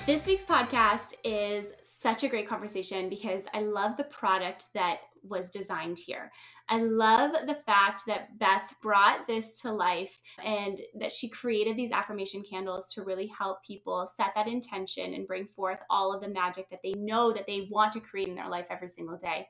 This week's podcast is such a great conversation because I love the product that was designed here. I love the fact that Beth brought this to life and that she created these affirmation candles to really help people set that intention and bring forth all of the magic that they know that they want to create in their life every single day.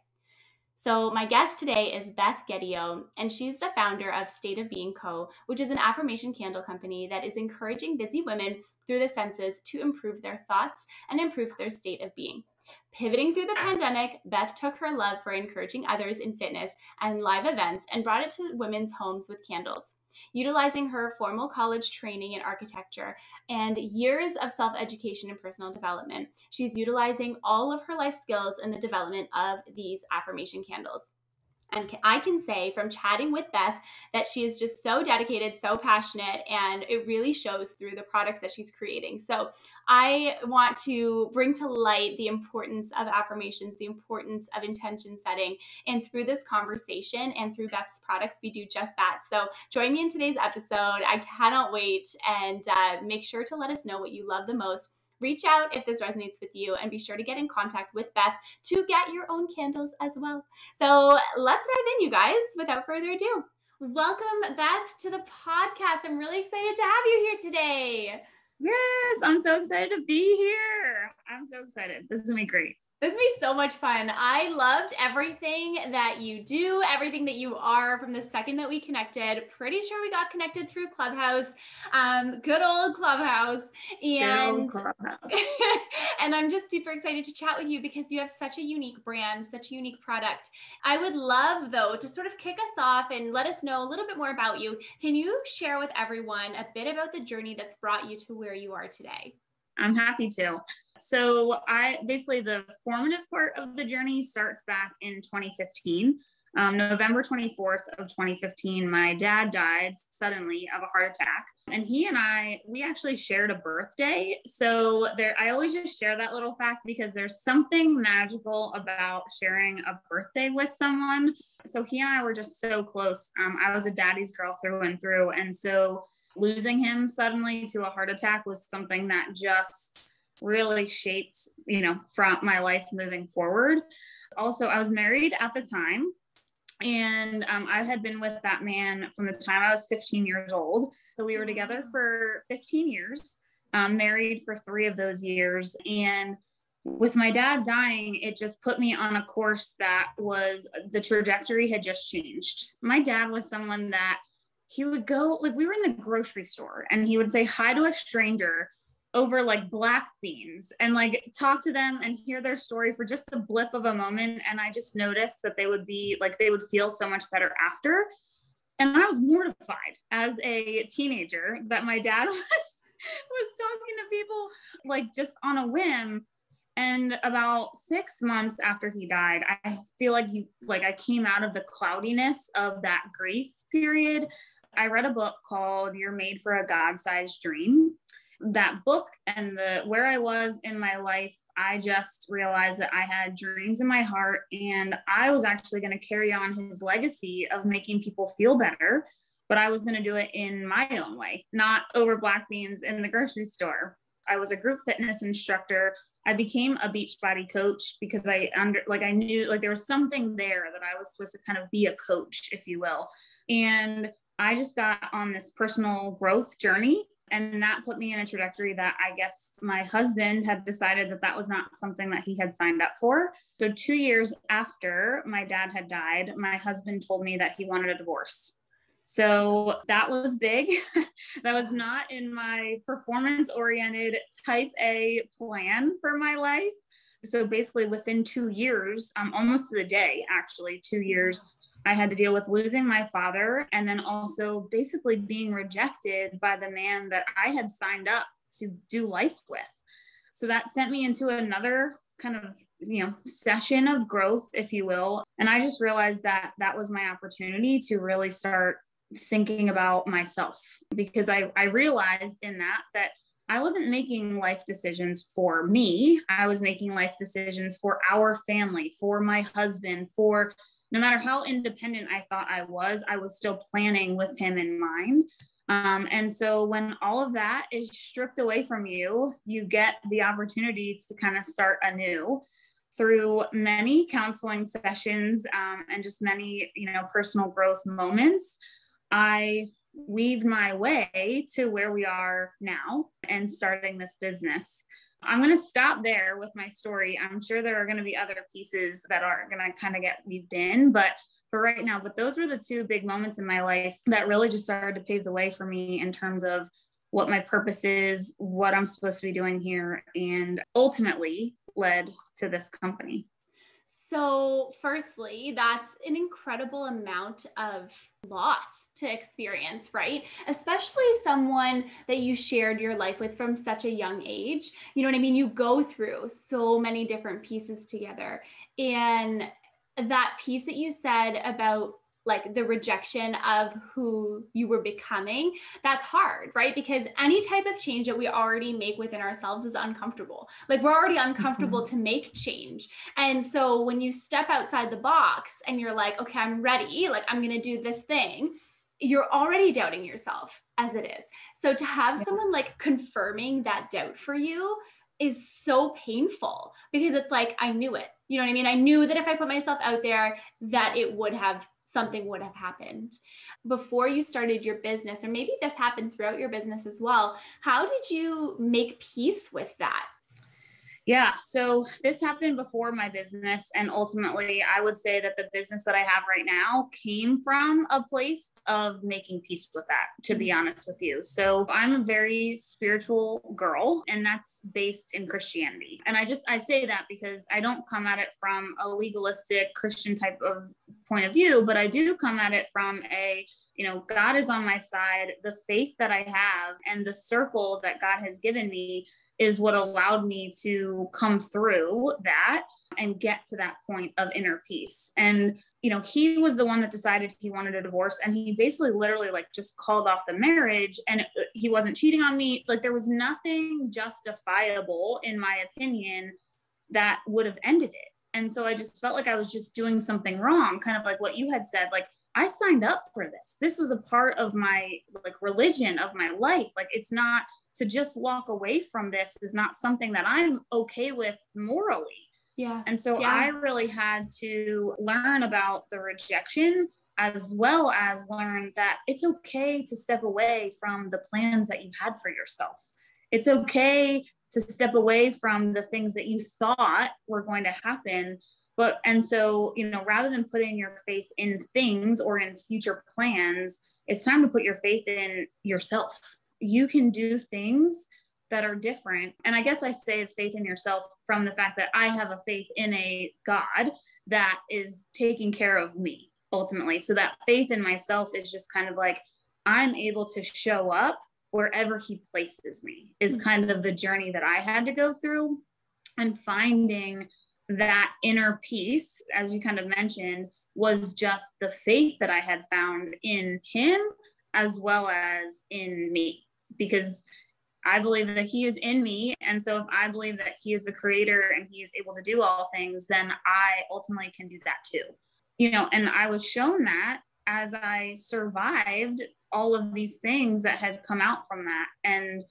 So my guest today is Beth Geddio, and she's the founder of State of Being Co., which is an affirmation candle company that is encouraging busy women through the senses to improve their thoughts and improve their state of being. Pivoting through the pandemic, Beth took her love for encouraging others in fitness and live events and brought it to women's homes with candles. Utilizing her formal college training in architecture and years of self-education and personal development, she's utilizing all of her life skills in the development of these affirmation candles. And I can say from chatting with Beth that she is just so dedicated, so passionate, and it really shows through the products that she's creating. So I want to bring to light the importance of affirmations, the importance of intention setting. And through this conversation and through Beth's products, we do just that. So join me in today's episode. I cannot wait. And make sure to let us know what you love the most. Reach out if this resonates with you, and be sure to get in contact with Beth to get your own candles as well. So let's dive in, you guys, without further ado. Welcome, Beth, to the podcast. I'm really excited to have you here today. Yes, I'm so excited to be here. I'm so excited. This is going to be great. This will be so much fun. I loved everything that you do, everything that you are from the second that we connected. Pretty sure we got connected through Clubhouse, good old Clubhouse. And, and I'm just super excited to chat with you because you have such a unique brand, such a unique product. I would love, though, to sort of kick us off and let us know a little bit more about you. Can you share with everyone a bit about the journey that's brought you to where you are today? I'm happy to. So the formative part of the journey starts back in 2015. November 24th of 2015, my dad died suddenly of a heart attack. And we actually shared a birthday. So I always just share that little fact because there's something magical about sharing a birthday with someone. So he and I were just so close. I was a daddy's girl through and through. And so losing him suddenly to a heart attack was something that just really shaped, from my life moving forward. Also, I was married at the time. And I had been with that man from the time I was 15 years old. So we were together for 15 years, married for 3 of those years. And with my dad dying, it just put me on a course that the trajectory had just changed. My dad was someone that he would go, we were in the grocery store and he would say hi to a stranger over black beans and talk to them and hear their story for just a blip of a moment. And I just noticed that they would feel so much better after. And I was mortified as a teenager that my dad was talking to people just on a whim. And about 6 months after he died, I feel like I came out of the cloudiness of that grief period. I read a book called You're Made for a God-Sized Dream. That book and where I was in my life, I just realized that I had dreams in my heart and I was actually going to carry on his legacy of making people feel better, but I was going to do it in my own way, not over black beans in the grocery store. I was a group fitness instructor. I became a Beachbody coach because I knew there was something there that I was supposed to kind of be a coach, if you will. And I just got on this personal growth journey. And that put me in a trajectory that I guess my husband had decided that was not something that he had signed up for. So 2 years after my dad had died, my husband told me that he wanted a divorce. So that was big. That was not in my performance-oriented type A plan for my life. So basically within 2 years, almost to the day, actually 2 years, I had to deal with losing my father and then also basically being rejected by the man that I had signed up to do life with. So that sent me into another kind of, session of growth, if you will. And I just realized that was my opportunity to really start thinking about myself, because I realized in that I wasn't making life decisions for me. I was making life decisions for our family, for my husband, no matter how independent I thought I was still planning with him in mind. And so when all of that is stripped away from you, you get the opportunity to kind of start anew through many counseling sessions, and just many, personal growth moments. I weaved my way to where we are now and starting this business. I'm going to stop there with my story. I'm sure there are going to be other pieces that are going to kind of get weaved in, but for right now, but those were the two big moments in my life that really just started to pave the way for me in terms of what my purpose is, what I'm supposed to be doing here, and ultimately led to this company. So firstly, that's an incredible amount of loss to experience, right? Especially someone that you shared your life with from such a young age. You know what I mean? You go through so many different pieces together. And that piece that you said about like the rejection of who you were becoming, that's hard, right? Because any type of change that we already make within ourselves is uncomfortable. Like we're already uncomfortable to make change. And so when you step outside the box and you're like, okay, I'm ready, like I'm going to do this thing, you're already doubting yourself as it is. So to have someone like confirming that doubt for you is so painful because it's like, I knew it. You know what I mean? I knew that if I put myself out there, that something would have happened. Before you started your business, or maybe this happened throughout your business as well, how did you make peace with that? Yeah, so this happened before my business. And ultimately, I would say that the business that I have right now came from a place of making peace with that, to be honest with you. So I'm a very spiritual girl, and that's based in Christianity. And I say that because I don't come at it from a legalistic Christian type of point of view, but I do come at it from God is on my side. The faith that I have and the circle that God has given me is what allowed me to come through that and get to that point of inner peace. And, he was the one that decided he wanted a divorce. And he basically literally like just called off the marriage, and he wasn't cheating on me. Like there was nothing justifiable, in my opinion, that would have ended it. And so I just felt like I was just doing something wrong, kind of like what you had said, like I signed up for this. This was a part of my like religion of my life. Like it's not to just walk away from this is not something that I'm okay with morally. Yeah. And so I really had to learn about the rejection, as well as learn that it's okay to step away from the plans that you had for yourself. It's okay to step away from the things that you thought were going to happen. And so, rather than putting your faith in things or in future plans, it's time to put your faith in yourself. You can do things that are different. And I guess I say faith in yourself from the fact that I have a faith in a God that is taking care of me ultimately. So that faith in myself is just kind of like, I'm able to show up wherever he places me, is kind of the journey that I had to go through. And finding that inner peace, as you kind of mentioned, was just the faith that I had found in him as well as in me, because I believe that he is in me. And so if I believe that he is the creator and he is able to do all things, then I ultimately can do that too. And I was shown that as I survived all of these things that had come out from that. And,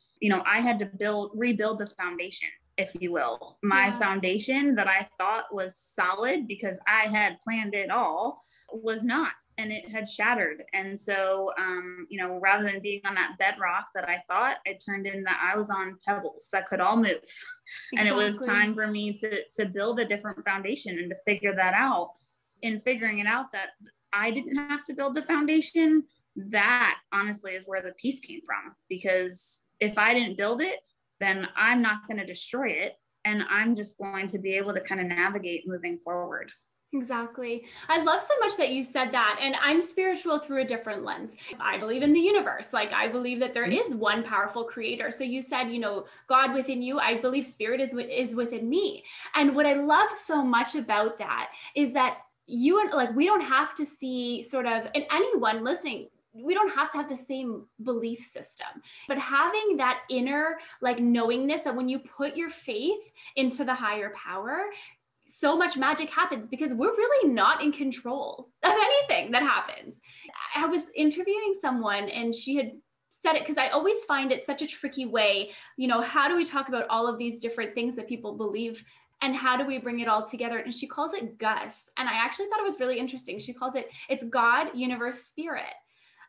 I had to rebuild the foundation, if you will. My foundation that I thought was solid because I had planned it all was not. And it had shattered. And so, rather than being on that bedrock that I thought, it turned in that I was on pebbles that could all move. Exactly. And it was time for me to build a different foundation and to figure that out. In figuring it out that I didn't have to build the foundation, that honestly is where the peace came from. Because if I didn't build it, then I'm not going to destroy it. And I'm just going to be able to kind of navigate moving forward. Exactly. I love so much that you said that. And I'm spiritual through a different lens. I believe in the universe. Like I believe that there is one powerful creator. So you said, God within you, I believe spirit is within me. And what I love so much about that is that we don't have to see sort of, and anyone listening, we don't have to have the same belief system, but having that inner knowingness that when you put your faith into the higher power, so much magic happens because we're really not in control of anything that happens. I was interviewing someone and she had said it, because I always find it such a tricky way, how do we talk about all of these different things that people believe, and how do we bring it all together? And she calls it GUS. And I actually thought it was really interesting. She calls it's God, universe, spirit.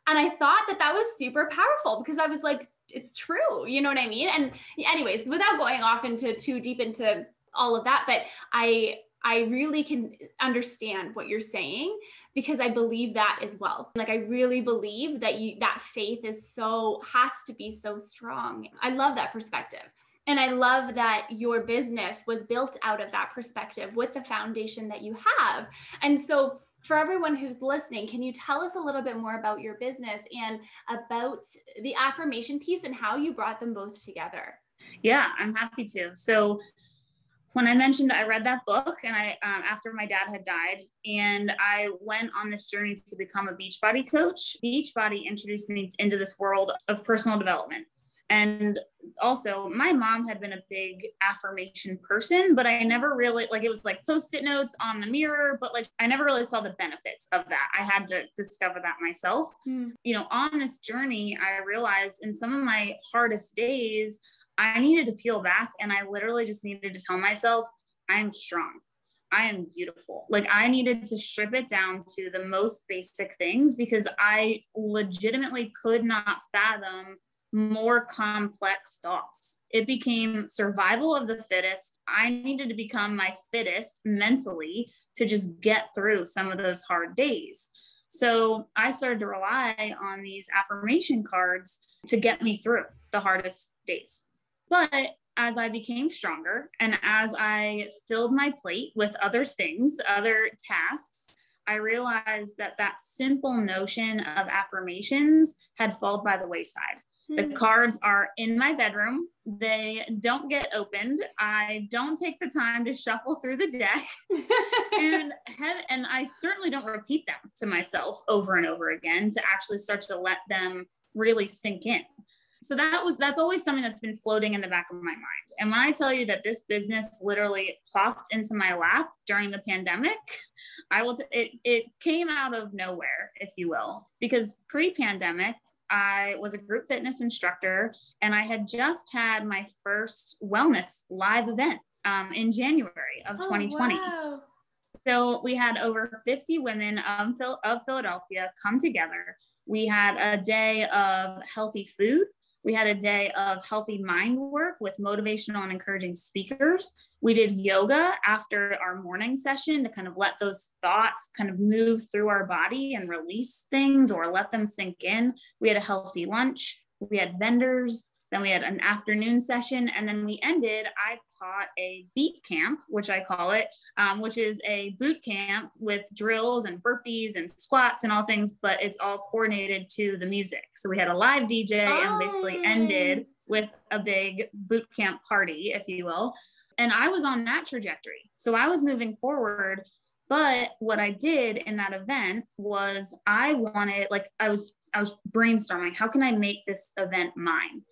And I thought that was super powerful, because I was like, it's true. You know what I mean? And anyways, without going off into too deep into all of that, but I really can understand what you're saying, because I believe that as well. Like, I really believe that that faith has to be so strong. I love that perspective. And I love that your business was built out of that perspective with the foundation that you have. And so for everyone who's listening, can you tell us a little bit more about your business and about the affirmation piece and how you brought them both together? Yeah, I'm happy to. So when I mentioned, I read that book, and after my dad had died, and I went on this journey to become a Beachbody coach. Beachbody introduced me into this world of personal development. And also, my mom had been a big affirmation person, but I never really, it was like Post-it notes on the mirror, but I never really saw the benefits of that. I had to discover that myself. On this journey, I realized in some of my hardest days, I needed to peel back, and I literally just needed to tell myself, I am strong. I am beautiful. I needed to strip it down to the most basic things, because I legitimately could not fathom more complex thoughts. It became survival of the fittest. I needed to become my fittest mentally to just get through some of those hard days. So I started to rely on these affirmation cards to get me through the hardest days. But as I became stronger, and as I filled my plate with other things, other tasks, I realized that simple notion of affirmations had fallen by the wayside. The cards are in my bedroom. They don't get opened. I don't take the time to shuffle through the deck. and I certainly don't repeat them to myself over and over again to actually start to let them really sink in. So that's always something that's been floating in the back of my mind. And when I tell you that this business literally plopped into my lap during the pandemic, it came out of nowhere, if you will, because pre-pandemic, I was a group fitness instructor, and I had just had my first wellness live event in January of 2020. Wow. So we had over 50 women of Philadelphia come together. We had a day of healthy food. We had a day of healthy mind work with motivational and encouraging speakers. We did yoga after our morning session to kind of let those thoughts kind of move through our body and release things or let them sink in. We had a healthy lunch. We had vendors. Then we had an afternoon session. And then we ended, I taught a beat camp, which I call it, which is a boot camp with drills and burpees and squats and all things, but it's all coordinated to the music. So we had a live DJ and basically ended with a big boot camp party, if you will. And I was on that trajectory. So I was moving forward. But what I did in that event was I was brainstorming, how can I make this event mine?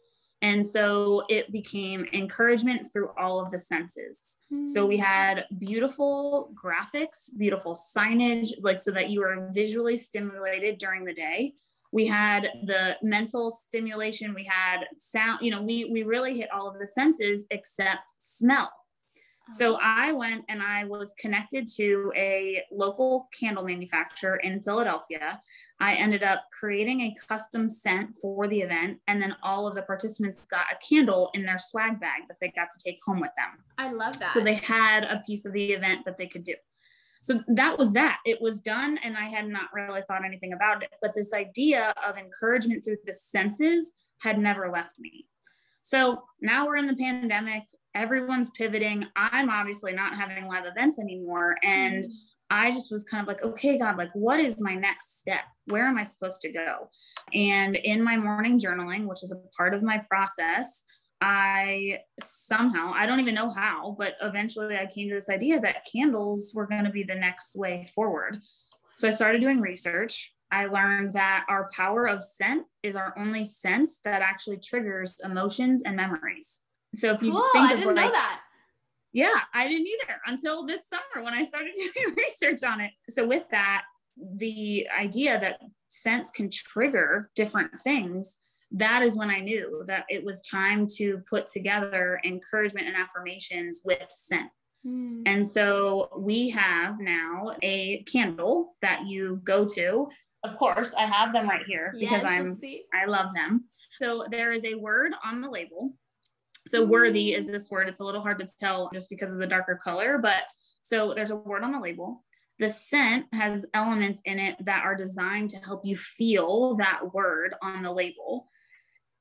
And so it became encouragement through all of the senses. So we had beautiful graphics, beautiful signage, so that you were visually stimulated during the day. We had the mental stimulation. We had sound, we really hit all of the senses except smell. So I went and I was connected to a local candle manufacturer in Philadelphia. I ended up creating a custom scent for the event. And then all of the participants got a candle in their swag bag that they got to take home with them. I love that. So they had a piece of the event that they could do. So that was that. It was done. And I had not really thought anything about it. But this idea of encouragement through the senses had never left me. So now we're in the pandemic. Everyone's pivoting. I'm obviously not having live events anymore. And I just was kind of like, okay, God, what is my next step? Where am I supposed to go? And in my morning journaling, which is a part of my process, I don't even know how, but eventually I came to this idea that candles were going to be the next way forward. So I started doing research. I learned that our power of scent is our only sense that actually triggers emotions and memories. So if you think I didn't know that. Yeah, I didn't either until this summer when I started doing research on it. So with that, the idea that scents can trigger different things that is when I knew that it was time to put together encouragement and affirmations with scent. And so we have now a candle that you go to. Of course, I have them right here because I love them. So there is a word on the label. So worthy is this word. It's a little hard to tell just because of the darker color, but so there's a word on the label. The scent has elements in it that are designed to help you feel that word on the label.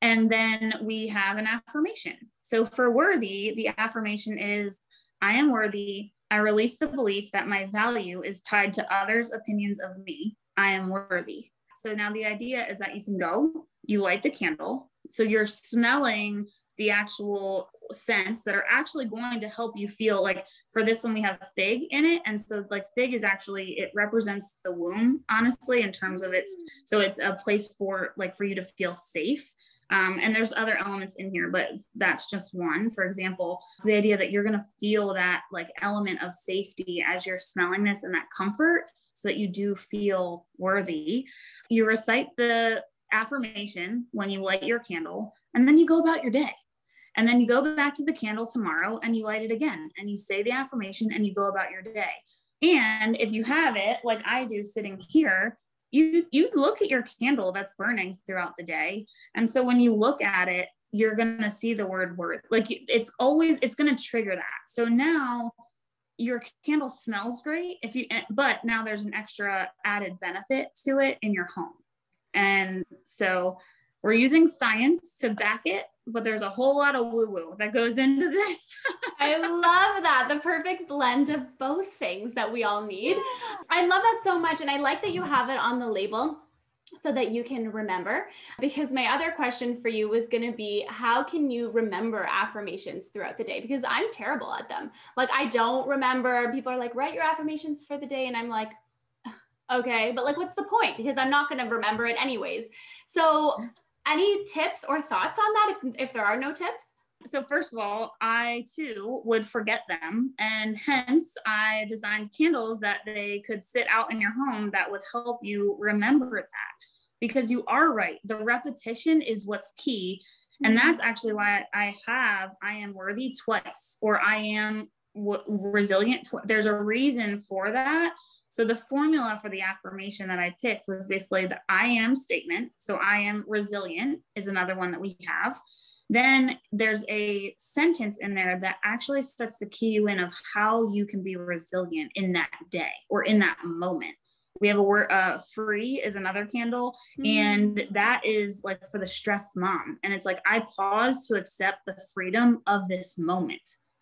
And then we have an affirmation. So for worthy, the affirmation is, I am worthy. I release the belief that my value is tied to others' opinions of me. I am worthy. So now the idea is that you can go, you light the candle. So you're smelling the actual scents that are actually going to help you feel like, for this one, we have fig in it. And so like fig is actually, it represents the womb, honestly, in terms of so it's a place for you to feel safe. And there's other elements in here, but that's just one. For example, the idea that you're going to feel that like element of safety as you're smelling this and that comfort so that you do feel worthy. You recite the affirmation when you light your candle, and then you go about your day. And then you go back to the candle tomorrow and you light it again and you say the affirmation and you go about your day. And if you have it, like I do sitting here, you look at your candle that's burning throughout the day. And so when you look at it, you're going to see the word like it's going to trigger that. So now your candle smells great but now there's an extra added benefit to it in your home. And so we're using science to back it, but there's a whole lot of woo-woo that goes into this. I love that. The perfect blend of both things that we all need. I love that so much. And I like that you have it on the label so that you can remember, because my other question for you was going to be, how can you remember affirmations throughout the day? Because I'm terrible at them. Like, I don't remember. People are like, write your affirmations for the day. And I'm like, okay, but like, what's the point? Because I'm not going to remember it anyways. So any tips or thoughts on that if there are no tips? So first of all, I too would forget them. And hence I designed candles that they could sit out in your home that would help you remember that. Because you are right. The repetition is what's key. And that's actually why I am worthy twice, or I am resilient. There's a reason for that. So the formula for the affirmation that I picked was basically the I am statement. So I am resilient is another one that we have. Then there's a sentence in there that actually starts to key you in of how you can be resilient in that day or in that moment. We have a word, free is another candle. And that is like for the stressed mom. And it's like, I pause to accept the freedom of this moment.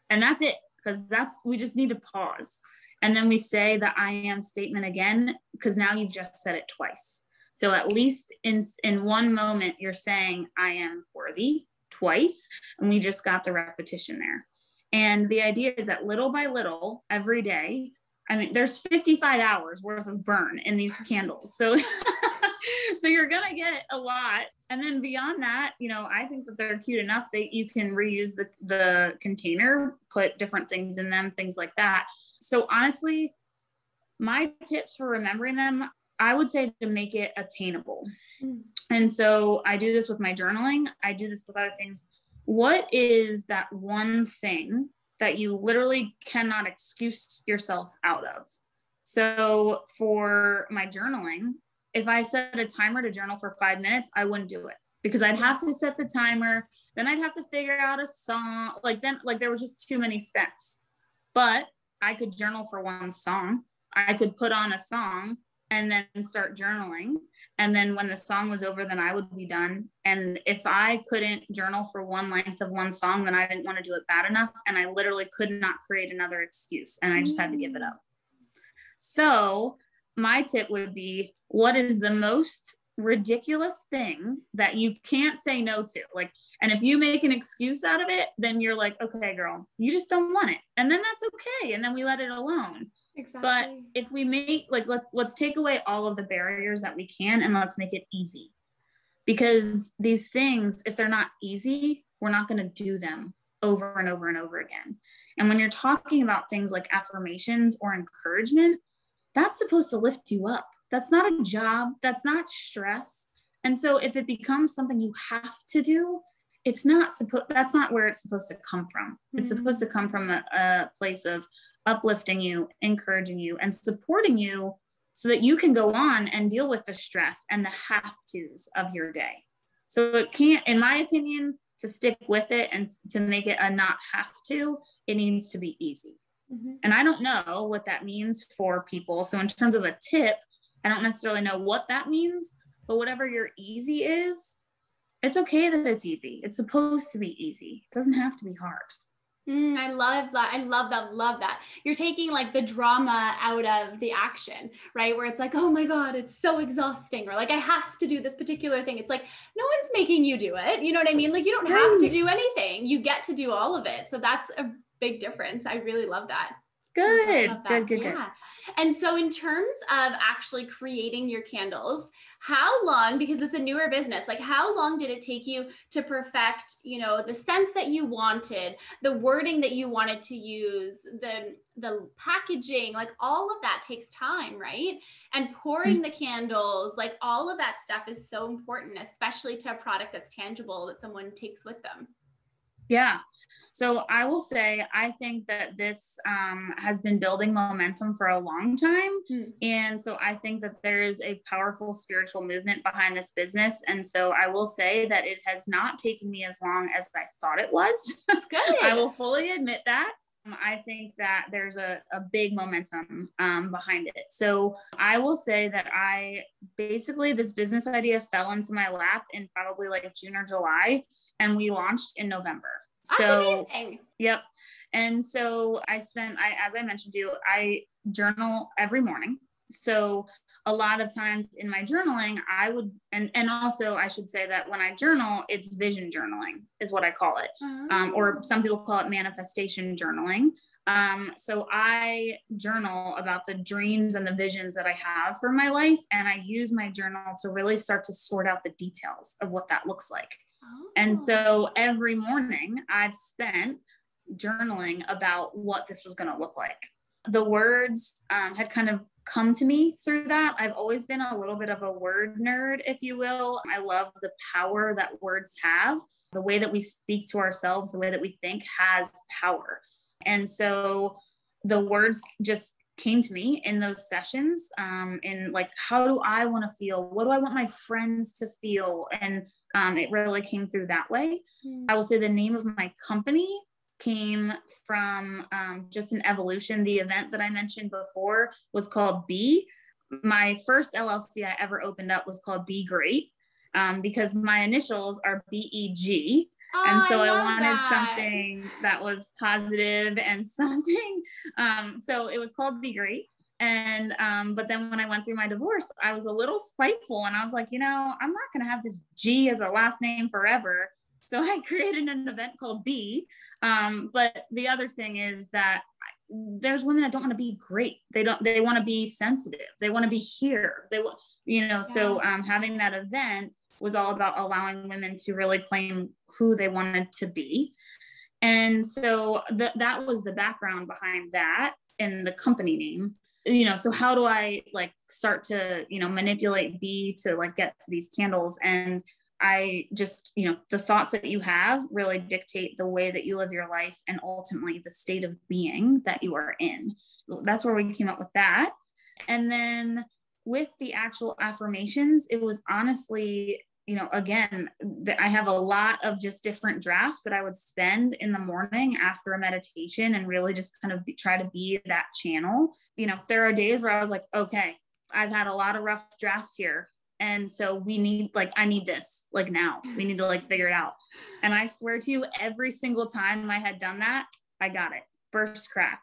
And that's it. Because we just need to pause. And then we say the I am statement again, because now you've just said it twice. So at least in one moment, you're saying I am worthy twice, and we just got the repetition there. And the idea is that little by little, every day, I mean, there's 55 hours worth of burn in these candles. So, so you're going to get a lot. And then beyond that, I think that they're cute enough that you can reuse the container, put different things in them, things like that. So honestly, my tips for remembering them, I would say to make it attainable. And so I do this with my journaling. I do this with other things. What is that one thing that you literally cannot excuse yourself out of? So for my journaling, if I set a timer to journal for 5 minutes, I wouldn't do it because I'd have to set the timer. Then I'd have to figure out a song. There was just too many steps. But I could journal for one song. I could put on a song and then start journaling. And then when the song was over, then I would be done. And if I couldn't journal for one length of one song, then I didn't want to do it bad enough. And I literally could not create another excuse. And I just had to give it up. So my tip would be, what is the most ridiculous thing that you can't say no to? And if you make an excuse out of it, then you're like, okay, girl, you just don't want it. And then that's okay. And then we let it alone. Exactly. But if we make, let's take away all of the barriers that we can, and let's make it easy. Because these things, if they're not easy, we're not going to do them over and over and over again. And when you're talking about things like affirmations or encouragement, that's supposed to lift you up. That's not a job. That's not stress. And so if it becomes something you have to do, that's not where it's supposed to come from. It's supposed to come from a place of uplifting you, encouraging you, and supporting you so that you can go on and deal with the stress and the have-tos of your day. So it can't, in my opinion, to stick with it and to make it a not have to, it needs to be easy. And I don't know what that means for people. So in terms of a tip, I don't necessarily know what that means, but whatever your easy is, it's okay that it's easy. It's supposed to be easy. It doesn't have to be hard. I love that. I love that. Love that. You're taking like the drama out of the action, right? Where it's like, oh my God, it's so exhausting. Or like, I have to do this particular thing. It's like, no one's making you do it. You know what I mean? Like you don't have to do anything. You get to do all of it. So that's a big difference. I really love that. Good. And so in terms of actually creating your candles, how long, because it's a newer business, like how long did it take you to perfect, the scents that you wanted, the wording that you wanted to use, the packaging, like all of that takes time, right? And pouring the candles, like all of that stuff is so important, especially to a product that's tangible that someone takes with them. Yeah. So I will say, I think that this has been building momentum for a long time. And so I think that there's a powerful spiritual movement behind this business. And so I will say that it has not taken me as long as I thought it was. That's good. I will fully admit that. I think that there's a big momentum behind it. So I will say that this business idea fell into my lap in probably like June or July, and we launched in November. That's amazing. Yep. And so as I mentioned to you, I journal every morning. So a lot of times in my journaling, I would, and also I should say that when I journal, it's vision journaling is what I call it. Or some people call it manifestation journaling. So I journal about the dreams and the visions that I have for my life. And I use my journal to really start to sort out the details of what that looks like. And so every morning I've spent journaling about what this was going to look like. The words had kind of come to me through that. I've always been a little bit of a word nerd, if you will. I love the power that words have. The way that we speak to ourselves, the way that we think has power. And so the words just came to me in those sessions, in like, how do I want to feel? What do I want my friends to feel? And it really came through that way. I will say the name of my company came from just an evolution. The event that I mentioned before was called Be. My first LLC I ever opened up was called Be Great, because my initials are BEG. And so I wanted something that was positive and something. So it was called Be Great. And, but then when I went through my divorce, I was a little spiteful and I was like, I'm not going to have this G as a last name forever. So I created an event called Be. But the other thing is that there's women that don't want to be great. They want to be sensitive. They want to be here. So having that event was all about allowing women to really claim who they wanted to be. And so that was the background behind that and the company name. So how do I start to, manipulate Be to get to these candles? And I just, the thoughts that you have really dictate the way that you live your life and ultimately the state of being that you are in. That's where we came up with that. And then with the actual affirmations, it was honestly, again, I have a lot of just different drafts that I would spend in the morning after a meditation and really just kind of try to be that channel. There are days where I was like, okay, I've had a lot of rough drafts here. And so I need this now. We need to figure it out. And I swear to you, every single time I had done that, I got it first crack.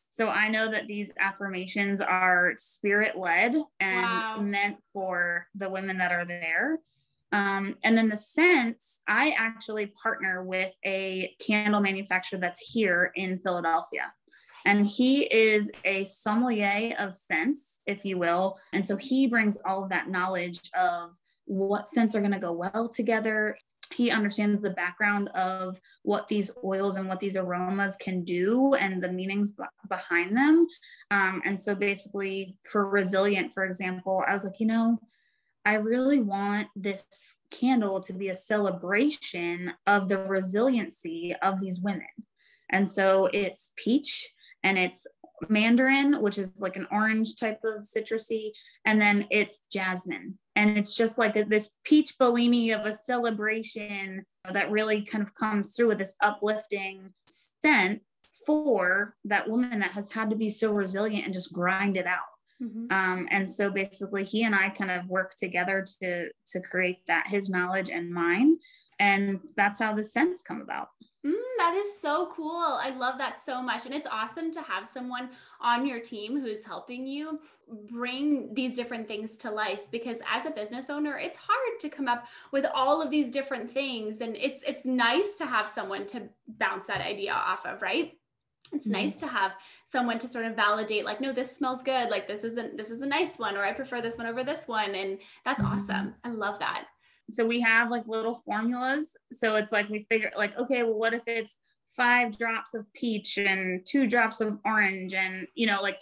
So I know that these affirmations are spirit led and meant for the women that are there. And then the scents, I actually partner with a candle manufacturer that's here in Philadelphia. And he is a sommelier of scents, if you will. And so he brings all of that knowledge of what scents are going to go well together. He understands the background of what these oils and what these aromas can do and the meanings behind them. And so basically for Resilient, for example, I was like, I really want this candle to be a celebration of the resiliency of these women. And so it's peach and it's mandarin, which is like an orange type of citrusy, and then it's jasmine. And it's just like this peach Bellini of a celebration that really kind of comes through with this uplifting scent for that woman that has had to be so resilient and just grind it out. And so basically he and I kind of work together to create that, his knowledge and mine. And that's how the scents come about. That is so cool. I love that so much. And it's awesome to have someone on your team who's helping you bring these different things to life, because as a business owner, it's hard to come up with all of these different things. And it's nice to have someone to bounce that idea off of, right? It's nice to have someone to sort of validate, like, no, this smells good. Like, this is a nice one, or I prefer this one over this one. And that's awesome. I love that. So we have like little formulas. So it's like, we figure like, okay, well, what if it's 5 drops of peach and 2 drops of orange? And, like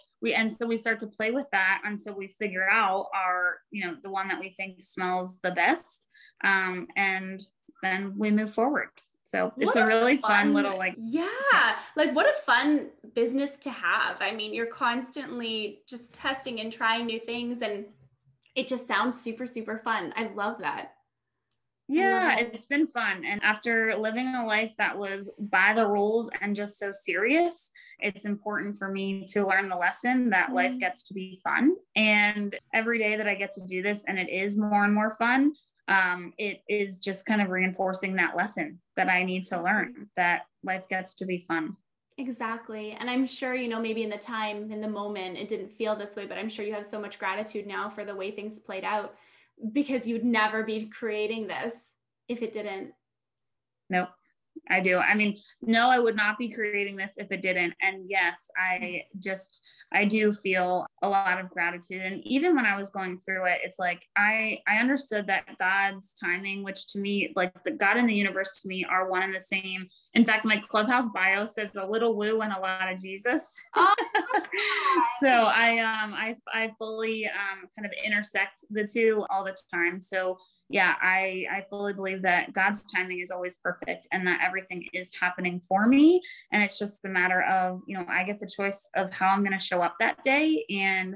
so we start to play with that until we figure out our, the one that we think smells the best. And then we move forward. So it's a really fun little like, like what a fun business to have. I mean, you're constantly just testing and trying new things, and it just sounds super, super fun. I love that. Yeah, it's been fun. And after living a life that was by the rules and just so serious, it's important for me to learn the lesson that life gets to be fun. And every day that I get to do this, and it is more and more fun, it is just kind of reinforcing that lesson that I need to learn, that life gets to be fun. Exactly. And I'm sure, maybe in the moment, it didn't feel this way, but I'm sure you have so much gratitude now for the way things played out, because you'd never be creating this if it didn't. Nope, I do. I mean, no, I would not be creating this if it didn't. And yes, I do feel a lot of gratitude. And even when I was going through it, it's like, I understood that God's timing, which to me, like the God and the universe to me are one and the same. In fact, my Clubhouse bio says a little woo and a lot of Jesus. Oh, so I fully kind of intersect the two all the time. So yeah, I fully believe that God's timing is always perfect, and that everything is happening for me. And it's just a matter of, I get the choice of how I'm going to show up that day. And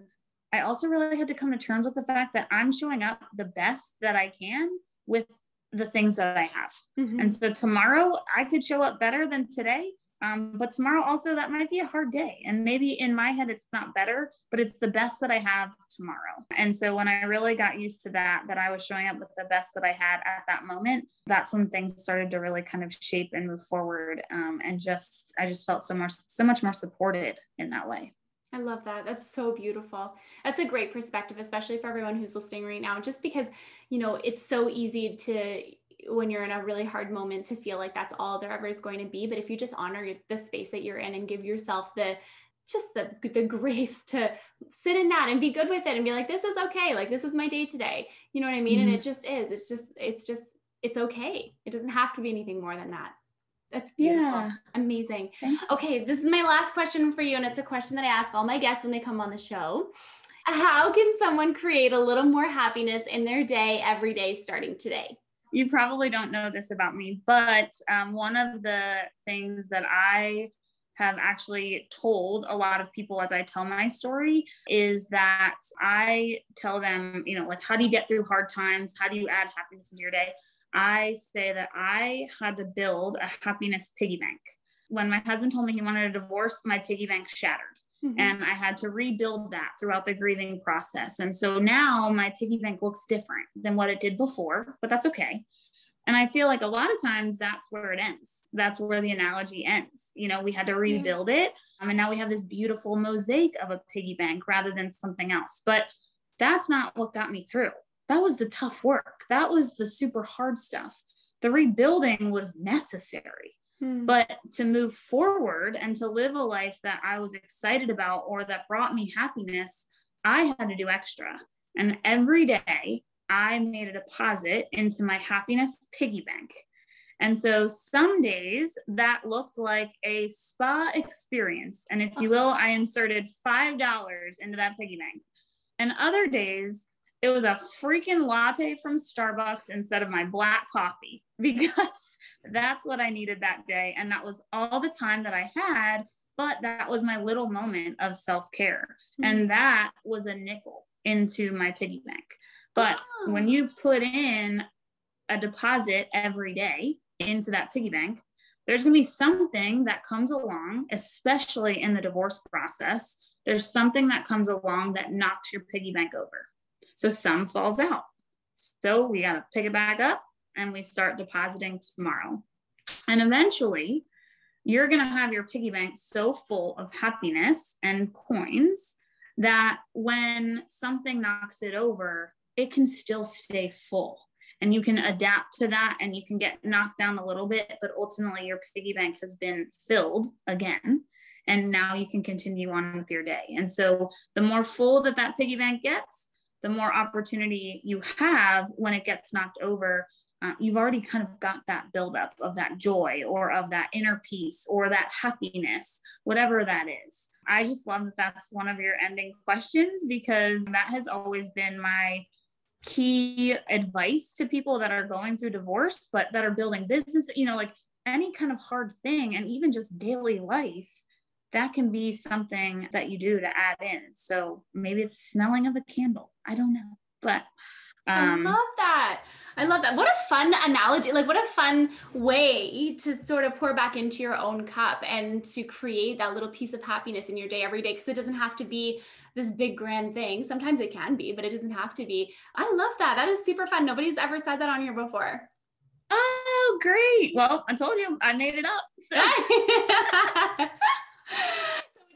I also really had to come to terms with the fact that I'm showing up the best that I can with the things that I have. And so tomorrow I could show up better than today. But tomorrow also, that might be a hard day. And maybe in my head, it's not better, but it's the best that I have tomorrow. And so when I really got used to that I was showing up with the best that I had at that moment, that's when things started to really kind of shape and move forward. And I just felt so much more supported in that way. I love that. That's so beautiful. That's a great perspective, especially for everyone who's listening right now, just because, it's so easy to, when you're in a really hard moment, to feel like that's all there ever is going to be. But if you just honor the space that you're in and give yourself the grace to sit in that and be good with it and be like, this is okay. Like, this is my day today. You know what I mean? And it just is, it's okay. It doesn't have to be anything more than that. That's beautiful. Yeah. Amazing. Okay. This is my last question for you. And it's a question that I ask all my guests when they come on the show. How can someone create a little more happiness in their day every day starting today? You probably don't know this about me, but one of the things that I have actually told a lot of people as I tell my story is that I tell them, like, how do you get through hard times? How do you add happiness into your day? I say that I had to build a happiness piggy bank. When my husband told me he wanted a divorce, my piggy bank shattered. And I had to rebuild that throughout the grieving process. And so now my piggy bank looks different than what it did before, but that's okay. And I feel like a lot of times that's where it ends. That's where the analogy ends. We had to rebuild it. And now we have this beautiful mosaic of a piggy bank rather than something else. But that's not what got me through. That was the tough work. That was the super hard stuff. The rebuilding was necessary. But to move forward and to live a life that I was excited about or that brought me happiness, I had to do extra. And every day I made a deposit into my happiness piggy bank. And so some days that looked like a spa experience. And if you will, I inserted $5 into that piggy bank. And other days It was a freaking latte from Starbucks instead of my black coffee, because that's what I needed that day. And that was all the time that I had, but that was my little moment of self-care. Mm-hmm. And that was a nickel into my piggy bank. But when you put in a deposit every day into that piggy bank, there's going to be something that comes along, especially in the divorce process. There's something that comes along that knocks your piggy bank over. So some falls out. So we got to pick it back up and we start depositing tomorrow. And eventually you're going to have your piggy bank so full of happiness and coins that when something knocks it over, it can still stay full. And you can adapt to that and you can get knocked down a little bit, but ultimately your piggy bank has been filled again. And now you can continue on with your day. And so the more full that piggy bank gets, the more opportunity you have when it gets knocked over. You've already kind of got that buildup of that joy or of that inner peace or that happiness, whatever that is. I just love that that's one of your ending questions, because that has always been my key advice to people that are going through divorce, but that are building business, like any kind of hard thing, and even just daily life, that can be something that you do to add in. So maybe it's smelling of a candle. I don't know, but I love that. I love that. What a fun analogy. Like, what a fun way to sort of pour back into your own cup and to create that little piece of happiness in your day every day. Because it doesn't have to be this big grand thing. Sometimes it can be, but it doesn't have to be. I love that. That is super fun. Nobody's ever said that on here before. Oh, great. Well, I told you I made it up. So.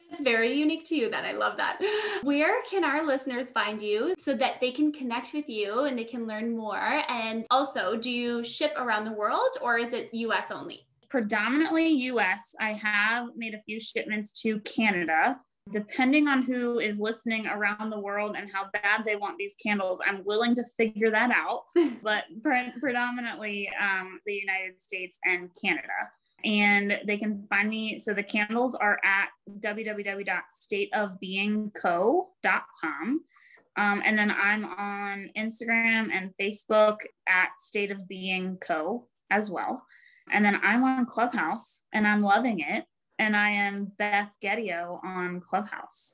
It's very unique to you then. I love that. Where can our listeners find you so that they can connect with you and they can learn more? And also, do you ship around the world or is it US only? Predominantly US. I have made a few shipments to Canada. Depending on who is listening around the world and how bad they want these candles, I'm willing to figure that out. But predominantly the United States and Canada. And they can find me. So the candles are at www.stateofbeingco.com. And then I'm on Instagram and Facebook at State of Being Co as well. And then I'm on Clubhouse and I'm loving it. And I am Beth Geddio on Clubhouse.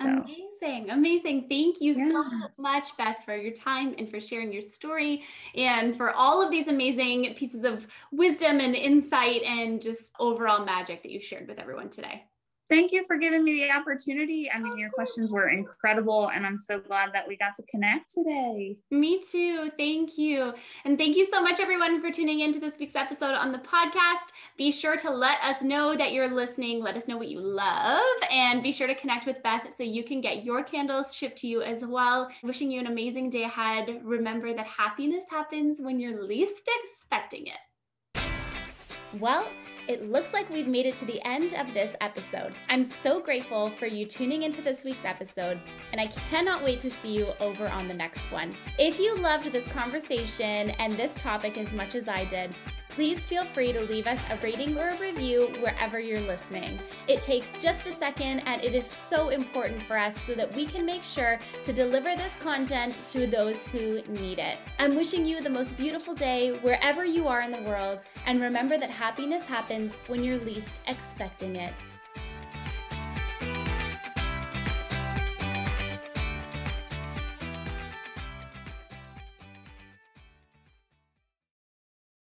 So. Amazing. Thank you so much, Beth, for your time and for sharing your story and for all of these amazing pieces of wisdom and insight and just overall magic that you shared with everyone today. Thank you for giving me the opportunity. I mean, your questions were incredible, and I'm so glad that we got to connect today. Me too. Thank you. And thank you so much, everyone, for tuning into this week's episode on the podcast. Be sure to let us know that you're listening. Let us know what you love, and be sure to connect with Beth so you can get your candles shipped to you as well. Wishing you an amazing day ahead. Remember that happiness happens when you're least expecting it. Well, it looks like we've made it to the end of this episode. I'm so grateful for you tuning into this week's episode, and I cannot wait to see you over on the next one. If you loved this conversation and this topic as much as I did, please feel free to leave us a rating or a review wherever you're listening. It takes just a second, and it is so important for us so that we can make sure to deliver this content to those who need it. I'm wishing you the most beautiful day wherever you are in the world, and remember that happiness happens when you're least expecting it.